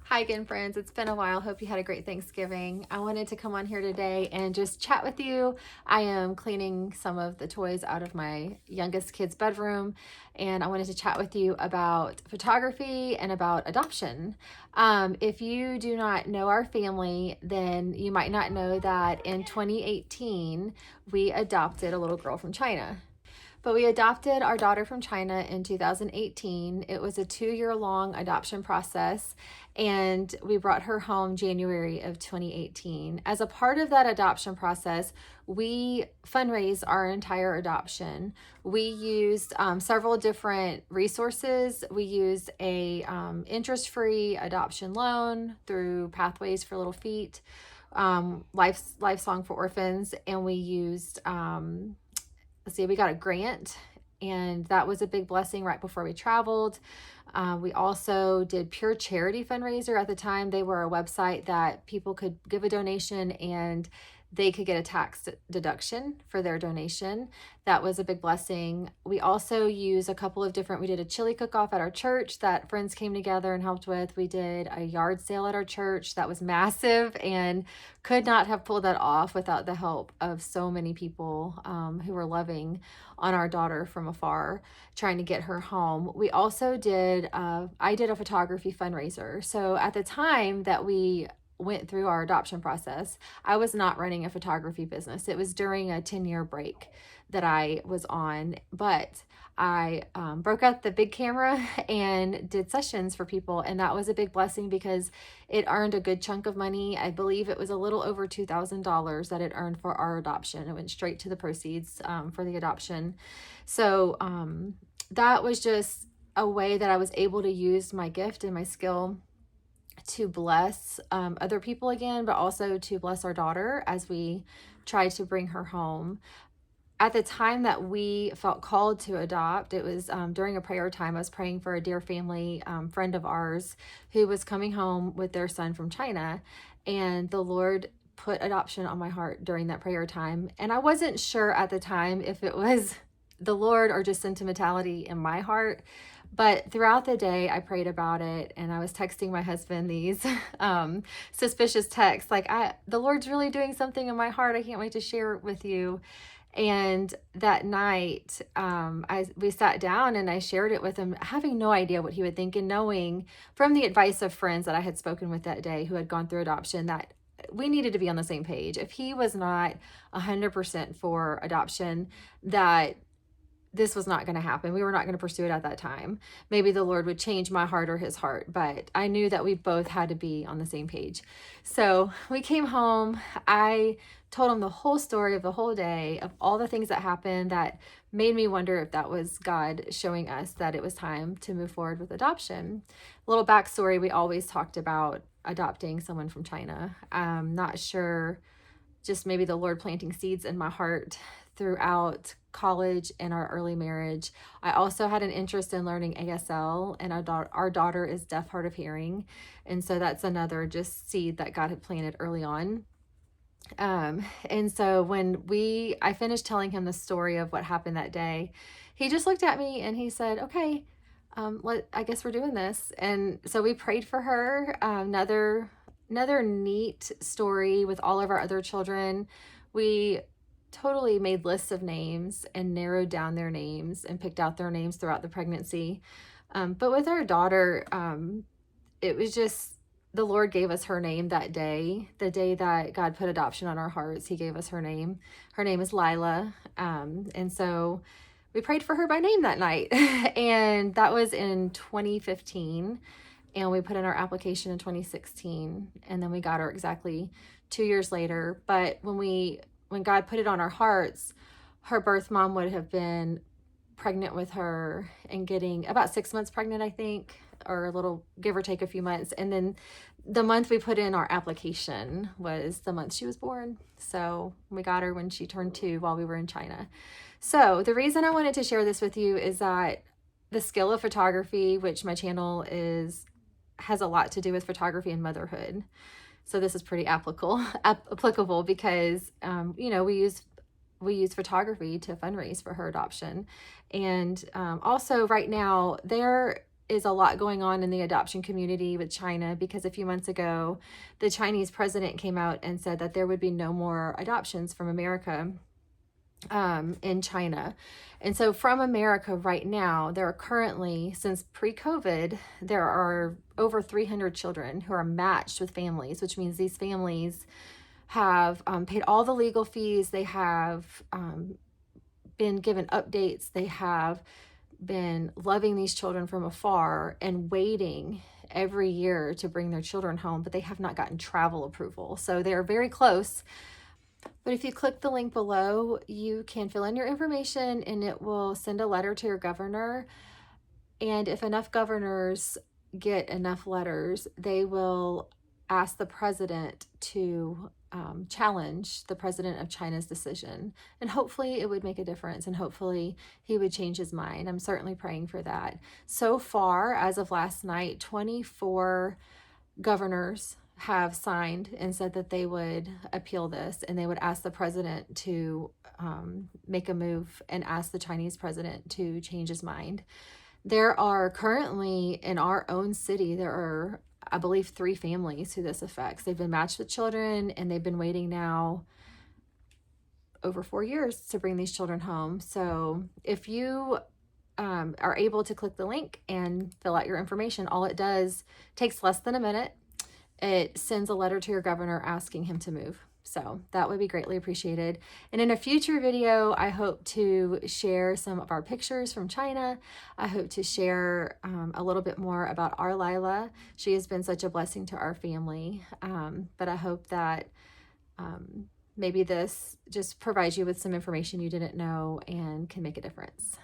Hi again, friends. It's been a while. Hope you had a great Thanksgiving. I wanted to come on here today and just chat with you. I am cleaning some of the toys out of my youngest kid's bedroom, and I wanted to chat with you about photography and about adoption. If you do not know our family, then you might not know that in 2018, we adopted a little girl from China. But we adopted our daughter from China in 2018. It was a 2-year long adoption process, and we brought her home January of 2018. As a part of that adoption process, we fundraised our entire adoption. We used several different resources. We used a interest-free adoption loan through Pathways for Little Feet, Life Song for Orphans, and we used we got a grant, and that was a big blessing right before we traveled. We also did Pure Charity Fundraiser at the time. They were a website that people could give a donation and they could get a tax deduction for their donation. That was a big blessing. We also used we did a chili cook-off at our church that friends came together and helped with. We did a yard sale at our church that was massive and could not have pulled that off without the help of so many people who were loving on our daughter from afar, trying to get her home. We also I did a photography fundraiser. So at the time that we went through our adoption process, I was not running a photography business. It was during a 10-year break that I was on, but I broke out the big camera and did sessions for people. And that was a big blessing because it earned a good chunk of money. I believe it was a little over $2,000 that it earned for our adoption. It went straight to the proceeds for the adoption. So that was just a way that I was able to use my gift and my skill to bless other people again, but also to bless our daughter as we tried to bring her home. At the time that we felt called to adopt, it was during a prayer time. I was praying for a dear family friend of ours who was coming home with their son from China, and the Lord put adoption on my heart during that prayer time. And I wasn't sure at the time if it was the Lord or just sentimentality in my heart. But throughout the day, I prayed about it, and I was texting my husband these suspicious texts like, the Lord's really doing something in my heart. I can't wait to share it with you. And that night, we sat down and I shared it with him, having no idea what he would think, and knowing from the advice of friends that I had spoken with that day who had gone through adoption that we needed to be on the same page. If he was not 100% for adoption, that this was not going to happen. We were not going to pursue it at that time. Maybe the Lord would change my heart or his heart, but I knew that we both had to be on the same page. So we came home. I told him the whole story of the whole day, of all the things that happened that made me wonder if that was God showing us that it was time to move forward with adoption. A little backstory, we always talked about adopting someone from China. I'm not sure, just maybe the Lord planting seeds in my heart throughout college and our early marriage. I also had an interest in learning ASL, and our daughter is deaf, hard of hearing. And so that's another just seed that God had planted early on. And so when I finished telling him the story of what happened that day, he just looked at me and he said, okay, I guess we're doing this. And so we prayed for her. Another neat story with all of our other children. We totally made lists of names and narrowed down their names and picked out their names throughout the pregnancy. But with our daughter, it was just the Lord gave us her name that day, the day that God put adoption on our hearts. He gave us her name. Her name is Lila. And so we prayed for her by name that night. And that was in 2015. And we put in our application in 2016. And then we got her exactly 2 years later. But when God put it on our hearts, her birth mom would have been pregnant with her and getting about 6 months pregnant, I think, or a little, give or take a few months. And then the month we put in our application was the month she was born. So we got her when she turned 2 while we were in China. So the reason I wanted to share this with you is that the skill of photography, which my channel has a lot to do with photography and motherhood. So this is pretty applicable because, we use photography to fundraise for her adoption. And also right now, there is a lot going on in the adoption community with China, because a few months ago, the Chinese president came out and said that there would be no more adoptions from America in China. And so from America right now, there are currently, since pre-COVID, there are over 300 children who are matched with families, which means these families have paid all the legal fees. They have been given updates. They have been loving these children from afar and waiting every year to bring their children home, but they have not gotten travel approval. So they're very close. But if you click the link below, you can fill in your information and it will send a letter to your governor. And if enough governors get enough letters, they will ask the president to challenge the president of China's decision. And hopefully it would make a difference, and hopefully he would change his mind. I'm certainly praying for that. So far, as of last night, 24 governors have signed and said that they would appeal this, and they would ask the president to make a move and ask the Chinese president to change his mind. There are currently, in our own city, there are, I believe, 3 families who this affects. They've been matched with children, and they've been waiting now over 4 years to bring these children home. So if you are able to click the link and fill out your information, all it does takes less than a minute. It sends a letter to your governor asking him to move. So that would be greatly appreciated. And in a future video, I hope to share some of our pictures from China. I hope to share a little bit more about our Lila. She has been such a blessing to our family. But I hope that maybe this just provides you with some information you didn't know and can make a difference.